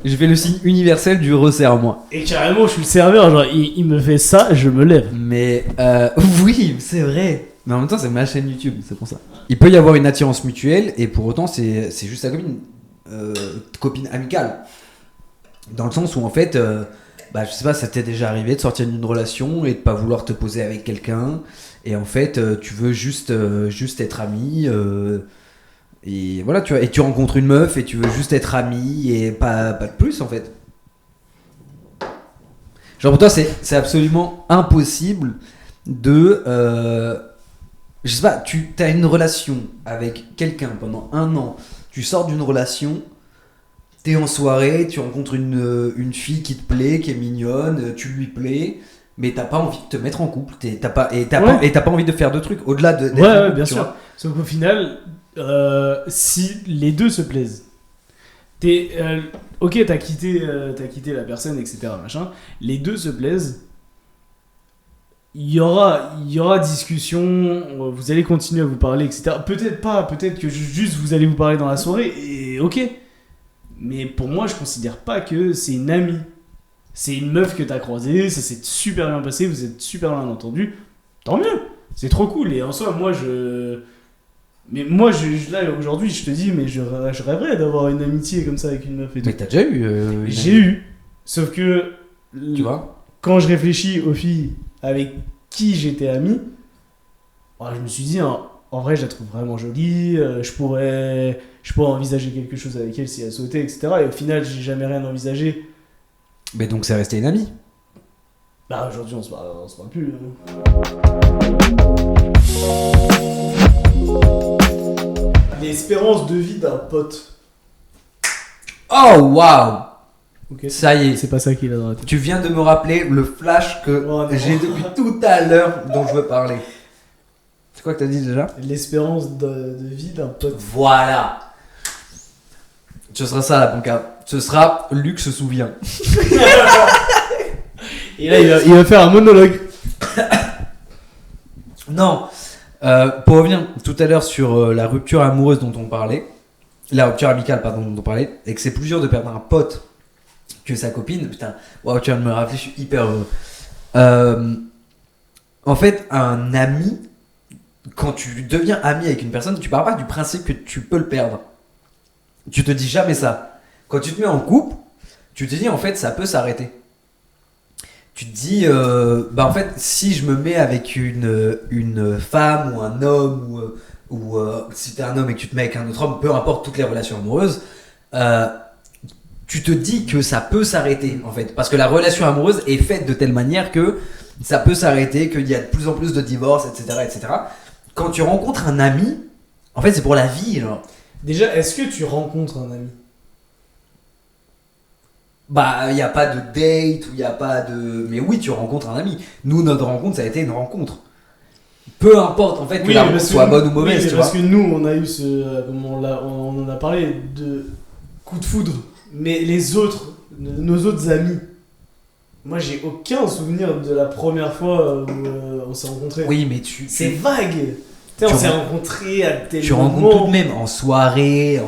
Je fais le signe universel du resserre-moi. Et carrément, je suis le serveur, genre il me fait ça, je me lève. Mais oui, c'est vrai. Mais en même temps, c'est ma chaîne YouTube, c'est pour ça. Il peut y avoir une attirance mutuelle et pour autant, c'est juste ta copine amicale. Dans le sens où en fait, je sais pas, ça t'est déjà arrivé de sortir d'une relation et de pas vouloir te poser avec quelqu'un. Et en fait, tu veux juste être ami. Et voilà, tu vois, et tu rencontres une meuf et tu veux juste être ami et pas de plus en fait. Genre pour toi, c'est absolument impossible de... je sais pas, tu as une relation avec quelqu'un pendant 1 an, tu sors d'une relation, t'es en soirée, tu rencontres une fille qui te plaît, qui est mignonne, tu lui plais, mais t'as pas envie de te mettre en couple, t'as pas envie de faire de trucs au-delà de... Ouais, bien sûr. Sauf qu'au final, si les deux se plaisent, ok, t'as quitté la personne, etc. Machin, les deux se plaisent, il y aura discussion, vous allez continuer à vous parler, etc. Peut-être pas, peut-être que juste vous allez vous parler dans la soirée, et ok. Mais pour moi, je considère pas que c'est une amie. C'est une meuf que t'as croisée, ça s'est super bien passé, vous êtes super bien entendus. Tant mieux, c'est trop cool. Et en soi, là, aujourd'hui, je te dis, mais je rêverais d'avoir une amitié comme ça avec une meuf et tout. Mais t'as déjà eu J'ai eu. Sauf que... Tu vois, quand je réfléchis aux filles avec qui j'étais ami, je me suis dit, en vrai, je la trouve vraiment jolie, je pourrais envisager quelque chose avec elle si elle souhaitait, etc. Et au final, j'ai jamais rien envisagé. mais donc c'est resté une amie. Aujourd'hui, on se parle plus. L'espérance de vie d'un pote. Oh waouh. Okay. Ça y est. C'est pas ça qu'il a dans la tête. Tu viens de me rappeler le flash que j'ai depuis tout à l'heure dont je veux parler. C'est quoi que t'as dit déjà? L'espérance de vie d'un pote. Voilà. Ce sera ça la banca. Ce sera Luc se souvient. Et là, il va faire un monologue. Non. Pour revenir tout à l'heure sur la rupture amoureuse dont on parlait, la rupture amicale pardon dont on parlait, et que c'est plus dur de perdre un pote que sa copine. Putain, waouh, tu viens de me rappeler, je suis hyper heureux. En fait, un ami, quand tu deviens ami avec une personne, tu pars pas du principe que tu peux le perdre. Tu te dis jamais ça. Quand tu te mets en couple, tu te dis en fait ça peut s'arrêter. Tu te dis en fait si je me mets avec une femme ou un homme ou si t'es un homme et que tu te mets avec un autre homme, peu importe toutes les relations amoureuses, tu te dis que ça peut s'arrêter en fait, parce que la relation amoureuse est faite de telle manière que ça peut s'arrêter, qu'il y a de plus en plus de divorces, etc., etc. Quand tu rencontres un ami, en fait c'est pour la vie, genre. Déjà, est-ce que tu rencontres un ami? Bah, il n'y a pas de date, ou il n'y a pas de... Mais oui, tu rencontres un ami. Nous, notre rencontre, ça a été une rencontre. Peu importe, en fait, que la rencontre soit bonne ou mauvaise, tu vois. Parce que nous, on a eu on en a parlé de coup de foudre. Mais les autres, nos autres amis, moi, j'ai aucun souvenir de la première fois où on s'est rencontrés. Oui, mais c'est vague. On s'est rencontrés à tel tu moment. rencontres tout de même en soirée,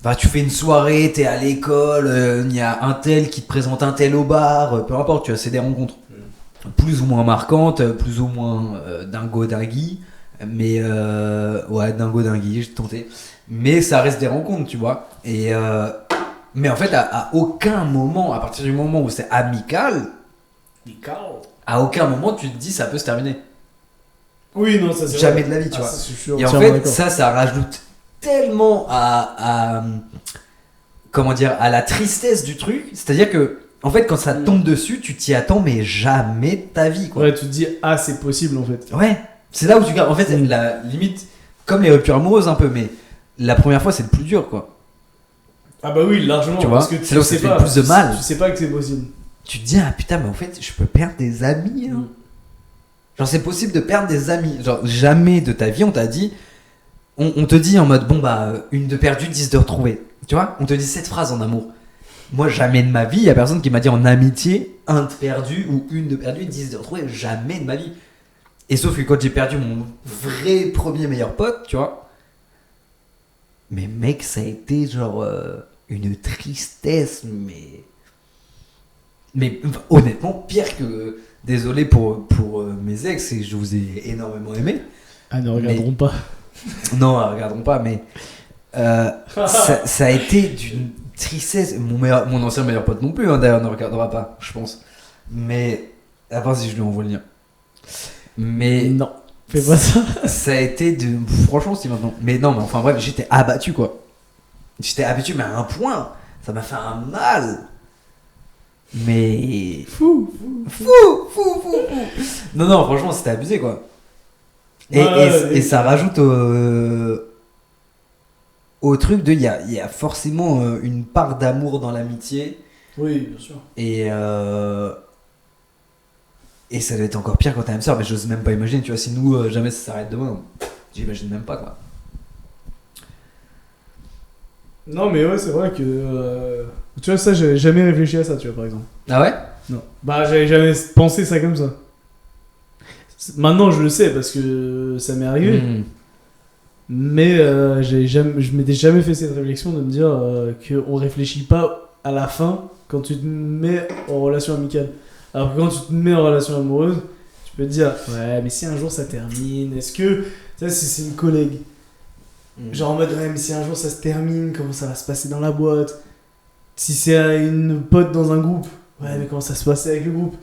Enfin, tu fais une soirée, t'es à l'école, il y a un tel qui te présente un tel au bar, peu importe, tu as c'est des rencontres. Plus ou moins marquantes, plus ou moins dingo-dingui, mais ouais, dingo-dingui, j'ai tenté. Mais ça reste des rencontres, tu vois. Et mais en fait, à aucun moment, à partir du moment où c'est amical, à aucun moment tu te dis ça peut se terminer. Oui, non, ça c'est jamais vrai. de la vie, tu vois. Ça, et en fait, ça rajoute tellement comment dire, à la tristesse du truc. C'est-à-dire que, en fait, quand ça tombe dessus, tu t'y attends, mais jamais de ta vie, quoi. Ouais, tu te dis, ah, c'est possible, en fait. Ouais, c'est là où tu gardes. En fait, la limite, comme les ruptures amoureuses, un peu, mais la première fois, c'est le plus dur, quoi. Ah, bah oui, largement. Tu vois, parce que c'est là où ça fait le plus de mal. Tu sais pas que c'est possible. Tu te dis, ah putain, mais en fait, je peux perdre des amis, hein. Genre, c'est possible de perdre des amis. Genre, jamais de ta vie, on t'a dit. On te dit en mode, bon, bah, une de perdue, 10 de retrouvée. Tu vois, on te dit cette phrase en amour. Moi, jamais de ma vie, il y a personne qui m'a dit en amitié, un de perdu ou une de perdue, 10 de retrouvée. Jamais de ma vie. Et sauf que quand j'ai perdu mon vrai premier meilleur pote, tu vois. Mais mec, ça a été genre une tristesse, mais honnêtement, pire que. Désolé pour mes ex, et je vous ai énormément aimé. Ah, ne regarderont pas. Non, regarderont pas, mais ça a été d'une tristesse. Mon ancien meilleur pote non plus, hein, d'ailleurs, ne regardera pas, je pense. Mais, à part si je lui envoie le lien. Mais. Non, fais pas ça. Ça a été de. Franchement, c'est maintenant. Mais non, mais enfin bref, j'étais abattu, quoi. J'étais abattu, mais à un point. Ça m'a fait un mal. Mais. Fou. Non, franchement, c'était abusé, quoi. Et ça rajoute au truc de. Il y a forcément une part d'amour dans l'amitié. Oui, bien sûr. Et ça doit être encore pire quand t'as une sœur, mais j'ose même pas imaginer, tu vois, si nous, jamais ça s'arrête demain. J'imagine même pas, quoi. Non, mais ouais, c'est vrai que. Tu vois, ça, j'avais jamais réfléchi à ça, tu vois, par exemple. Ah ouais? Non. Bah, j'avais jamais pensé ça comme ça. Maintenant, je le sais parce que ça m'est arrivé. Mais je m'étais jamais fait cette réflexion de me dire qu'on réfléchit pas à la fin quand tu te mets en relation amicale. Alors que quand tu te mets en relation amoureuse, tu peux te dire ouais, mais si un jour ça termine, est-ce que. Tu sais, si c'est une collègue, genre en mode ouais, mais si un jour ça se termine, comment ça va se passer dans la boîte? Si c'est une pote dans un groupe, ouais, mais comment ça se passe avec le groupe?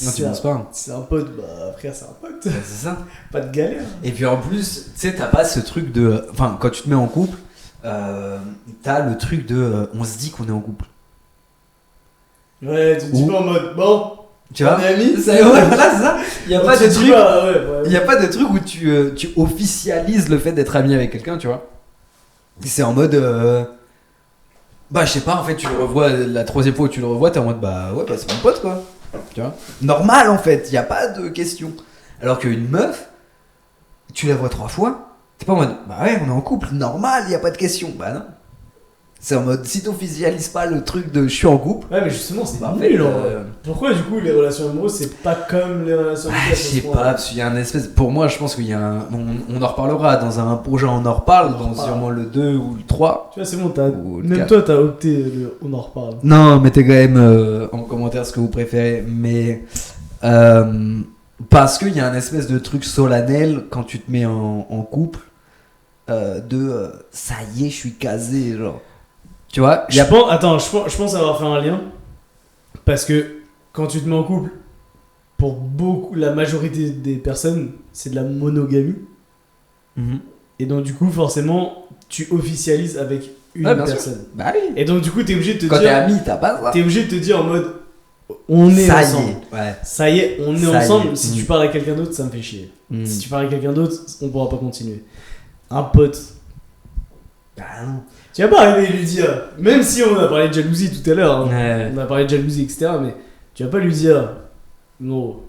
Non, tu penses pas. Si c'est un pote, bah frère, c'est un pote. Bah, c'est ça. Pas de galère. Et puis en plus, tu sais, t'as pas ce truc de. Enfin, quand tu te mets en couple, t'as le truc de. On se dit qu'on est en couple. Ouais, tu te dis pas en mode bon. Tu vois? On est amis. Ouais, voilà, c'est ça. Il y a pas de truc. Ouais. Il y a pas de truc où tu officialises le fait d'être ami avec quelqu'un, tu vois. C'est en mode. Bah, je sais pas, en fait, tu le revois la troisième fois où tu le revois, t'es en mode bah ouais, bah c'est mon pote, quoi. Tu vois, normal en fait, y a pas de question. Alors qu'une meuf, tu la vois 3 fois, t'es pas en mode bah ouais, on est en couple, normal, y a pas de question. Bah non. C'est en mode si t'officialises pas le truc de je suis en couple. Ouais, mais justement, c'est bah, nul. Pourquoi du coup les relations amoureuses c'est pas comme les relations amicales? Je sais pas, parce qu'il y a un espèce. Pour moi, je pense qu'il y a un. On en reparlera dans un projet, on en reparle, dans sûrement le 2 ou le 3. Tu vois, c'est bon, même 4. toi t'as opté on en reparle. Non, mettez quand même en commentaire ce que vous préférez, mais. Parce qu'il y a un espèce de truc solennel quand tu te mets en couple ça y est, je suis casé, genre. Tu vois, Je pense avoir fait un lien. Parce que quand tu te mets en couple, pour la majorité des personnes, c'est de la monogamie. Et donc, du coup, forcément, tu officialises avec une personne. Sûr. Bah oui. Et donc, du coup, t'es obligé de te quand dire. Quand t'es ami, t'as pas ça. T'es obligé de te dire en mode. On est ça ensemble. Y est. Ouais. Ça y est, on est ça ensemble. Si tu parles à quelqu'un d'autre, ça me fait chier. Si tu parles à quelqu'un d'autre, on pourra pas continuer. Un pote. Bah non. Tu vas pas arriver et lui dire, même si on a parlé de jalousie tout à l'heure, hein, Ouais. on a parlé de jalousie, etc., mais tu vas pas lui dire, non,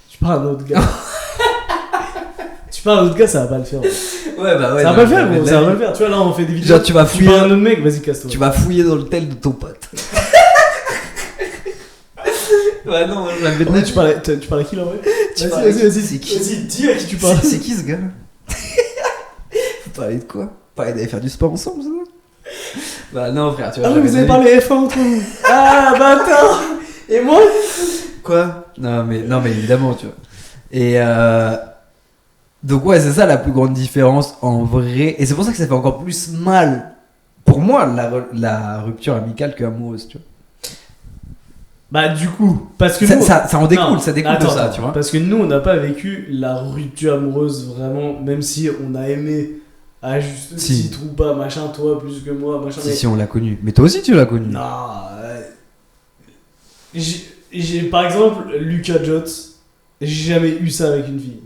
tu parles à un autre gars. Tu parles à un autre gars, ça va pas le faire. Ouais, bah ouais. Ça va pas le faire, gros, ça va pas le faire. Tu vois, là, on fait des vidéos. Genre, tu vas fouiller. Tu parles à un autre mec, vas-y, casse-toi. Tu vas fouiller dans le tel de ton pote. Ouais, non, je l'avais En fait, tu parles à qui là, ouais. Vas-y, c'est qui vas-y, dis à qui tu parles. C'est qui ce gars là? Vous parlez de quoi? Vous parlez d'aller faire du sport ensemble, ça? Bah non, frère, tu vois. Ah oui, vous avez parlé F1 entre vous. Ah, bâtard. Et moi? Quoi? Non, mais évidemment, tu vois. Et donc, ouais, c'est ça la plus grande différence en vrai. Et c'est pour ça que ça fait encore plus mal, pour moi, la rupture amicale que amoureuse, tu vois. Bah, du coup, parce que ça en découle, ça découle de ça, tu vois. Parce que nous, on n'a pas vécu la rupture amoureuse vraiment, même si on a aimé à juste titre ou pas, machin, toi plus que moi, machin. Si, on l'a connu. Mais toi aussi, tu l'as connu. Non. J'ai par exemple Lucas Jotz, j'ai jamais eu ça avec une fille.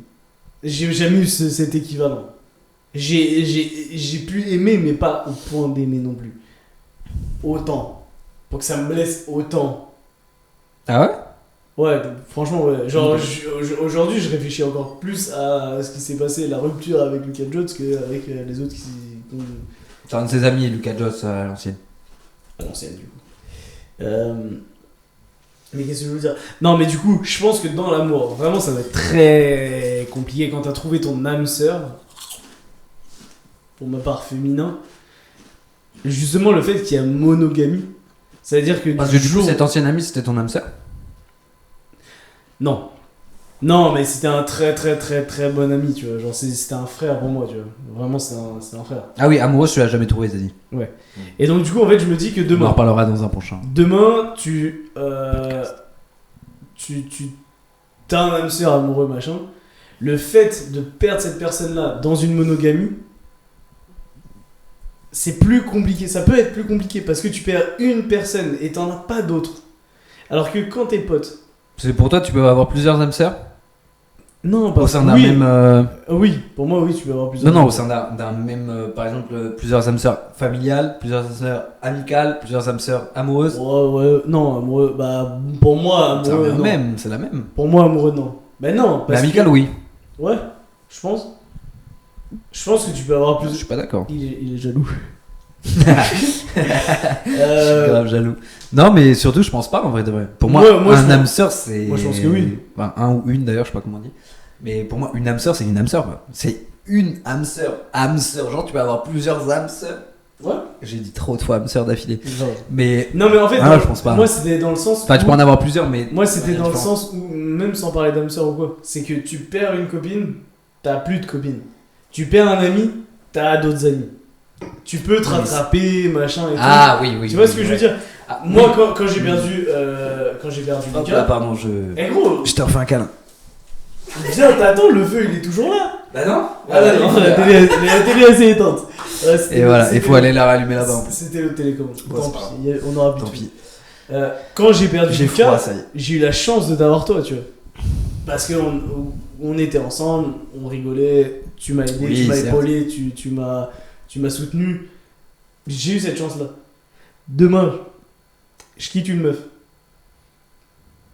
J'ai jamais eu cet équivalent. J'ai pu aimer, mais pas au point d'aimer non plus. Autant. Pour que ça me blesse autant. Ah ouais? Ouais, franchement, ouais. Genre, aujourd'hui, je réfléchis encore plus à ce qui s'est passé, la rupture avec Lucas Jotz, qu'avec les autres qui. C'est un de ses amis, Lucas Jotz, à l'ancienne. À l'ancienne, du coup. Mais qu'est-ce que je veux dire? Non, mais du coup, je pense que dans l'amour, vraiment, ça va être très compliqué quand t'as trouvé ton âme sœur. Pour ma part féminin. Justement, le fait qu'il y a monogamie. C'est-à-dire que. Parce que du coup, cette ancienne amie, c'était ton âme sœur? Non. Non, mais c'était un très très très très bon ami, tu vois. Genre, c'était un frère pour moi, tu vois. Vraiment, c'était un frère. Ah oui, amoureux, tu l'as jamais trouvé, t'as dit. Ouais. Et donc, du coup, en fait, je me dis que demain. On en reparlera dans un prochain. Demain, tu t'as un âme sœur amoureux, machin. Le fait de perdre cette personne-là dans une monogamie, c'est plus compliqué. Ça peut être plus compliqué parce que tu perds une personne et t'en as pas d'autres. Alors que quand t'es pote. C'est pour toi, tu peux avoir plusieurs âmes sœurs? Non, pas au sein d'un même. Oui, pour moi, oui, tu peux avoir plusieurs. Non, au sein d'un même. Par exemple, plusieurs âmes sœurs familiales, plusieurs âmes sœurs amicales, plusieurs âmes sœurs amoureuses. Ouais, non, amoureux. Bah, pour moi, amoureux. C'est la même. Pour moi, amoureux, non. Mais non. Mais amicale, oui. Ouais, je pense. Je pense que tu peux avoir plus. Je suis pas d'accord. Il est jaloux. Je suis grave jaloux. Non, mais surtout, je pense pas en vrai de vrai. Pour moi, un âme sœur, c'est. Moi, je pense que oui. Enfin, un ou une d'ailleurs, je sais pas comment on dit. Mais pour moi, une âme sœur, c'est une âme sœur. Quoi. C'est une âme sœur. Âme sœur. Genre, tu peux avoir plusieurs âmes sœurs. Ouais. J'ai dit trop de fois âme sœur d'affilée. Genre. Mais. Non, mais en fait, je pense pas. Moi, c'était dans le sens. Enfin, tu peux en avoir plusieurs, mais. Moi, c'était dans le sens où, même sans parler d'âme sœur ou quoi, c'est que tu perds une copine, t'as plus de copine. Tu perds un ami, t'as d'autres amis. Tu peux te rattraper, machin et tout. Ah oui. Tu vois ce que je veux dire? Moi, quand j'ai perdu. Hop Lucas. là, pardon, Eh gros! Je te refais un câlin. Viens, t'attends, le feu il est toujours là! Bah non! Non, la télé est assez éteinte. Et voilà, il faut aller la rallumer là-bas en plus. C'était le télécommande. Bon, Tant pis, on aura plus. Tant pis. Quand j'ai perdu Lucas, froid, ça y est. j'ai eu la chance de t'avoir toi, tu vois. Parce qu'on était ensemble, on rigolait, tu m'as aidé, tu m'as épaulé, tu m'as soutenu. J'ai eu cette chance-là. Demain, je quitte une meuf.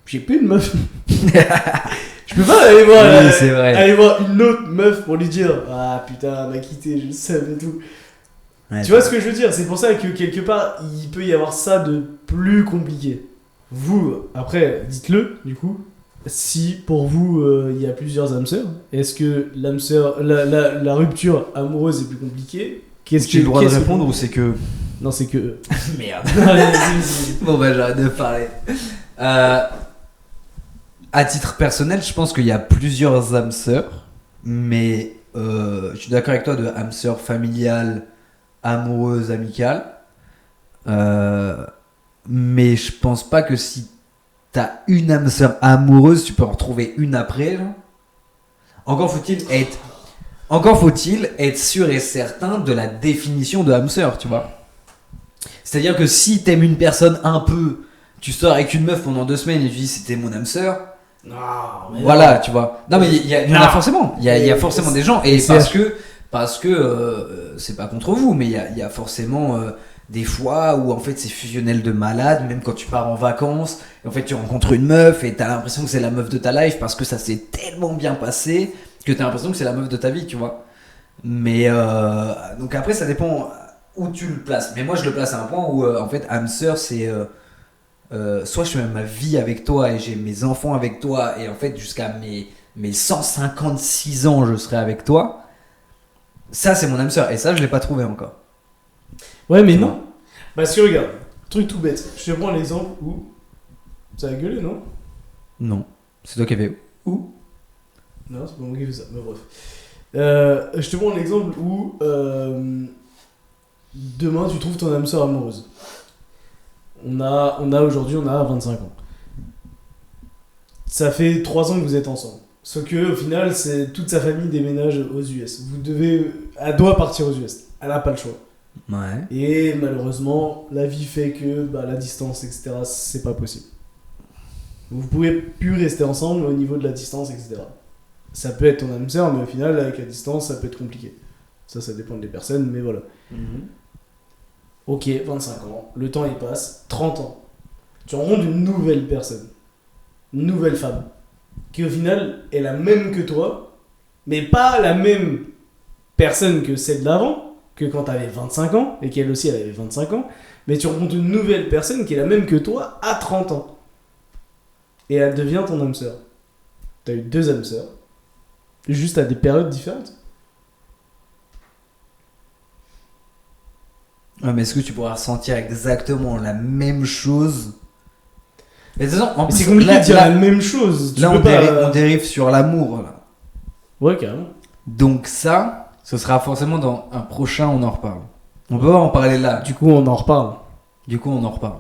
J'ai plus de meuf. Je peux pas aller voir une autre meuf pour lui dire ah putain, elle m'a quitté, je le savais et tout. Ouais, tu vois ce que je veux dire? C'est pour ça que quelque part il peut y avoir ça de plus compliqué. Vous, après, dites-le du coup. Si pour vous il y a plusieurs âmes sœurs, est-ce que l'âme sœur, la rupture amoureuse est plus compliquée? J'ai le droit de répondre ou c'est que. Non, c'est que. Merde. Bon, bah, j'arrête de parler. À titre personnel, je pense qu'il y a plusieurs âmes sœurs, mais je suis d'accord avec toi de âme sœur familiale, amoureuse, amicale. Mais je pense pas que si t'as une âme sœur amoureuse, tu peux en retrouver une après. Genre. Encore faut-il être sûr et certain de la définition de âme sœur, tu vois. C'est-à-dire que si t'aimes une personne un peu, tu sors avec une meuf pendant 2 semaines et tu dis c'était mon âme sœur. Non, mais Voilà, tu vois. Non, mais il y en a forcément. Il y a forcément des gens. Et parce que c'est pas contre vous, mais il y a forcément des fois où en fait c'est fusionnel de malade, même quand tu pars en vacances. Et en fait, tu rencontres une meuf et t'as l'impression que c'est la meuf de ta life parce que ça s'est tellement bien passé que t'as l'impression que c'est la meuf de ta vie, tu vois. Mais donc après, ça dépend où tu le places. Mais moi, je le place à un point où en fait, âme sœur, c'est. Soit je fais même ma vie avec toi et j'ai mes enfants avec toi et en fait jusqu'à mes 156 ans je serai avec toi, ça c'est mon âme sœur et ça je l'ai pas trouvé encore. ouais, mais non. Parce que regarde, truc tout bête. Je te prends l'exemple où. Ça a gueulé, non? Non, c'est toi qui avais où? Non, c'est pas moi qui fais ça, mais bref. Je te prends l'exemple où demain tu trouves ton âme sœur amoureuse. On a aujourd'hui, on a 25 ans. Ça fait 3 ans que vous êtes ensemble. Sauf que au final, c'est toute sa famille déménage aux US. Elle doit partir aux US. Elle n'a pas le choix. Ouais. Et malheureusement, la vie fait que la distance, etc., c'est pas possible. Vous pouvez plus rester ensemble au niveau de la distance, etc. Ça peut être ton âme sœur, mais au final, avec la distance, ça peut être compliqué. Ça dépend des personnes, mais voilà. Ok, 25 ans, le temps il passe, 30 ans. Tu rencontres une nouvelle personne, une nouvelle femme, qui au final est la même que toi, mais pas la même personne que celle d'avant, que quand t'avais 25 ans, et qu'elle aussi elle avait 25 ans, mais tu rencontres une nouvelle personne qui est la même que toi à 30 ans. Et elle devient ton âme sœur. T'as eu 2 âmes sœurs, juste à des périodes différentes. Ouais, mais est-ce que tu pourras ressentir exactement la même chose? Mais de toute façon, en plus, c'est compliqué de dire la même chose. Là, on dérive sur l'amour. Là. Ouais, carrément. Donc ça, ce sera forcément dans un prochain, on en reparle. On peut pas en parler là. Du coup, on en reparle. Du coup, on en reparle.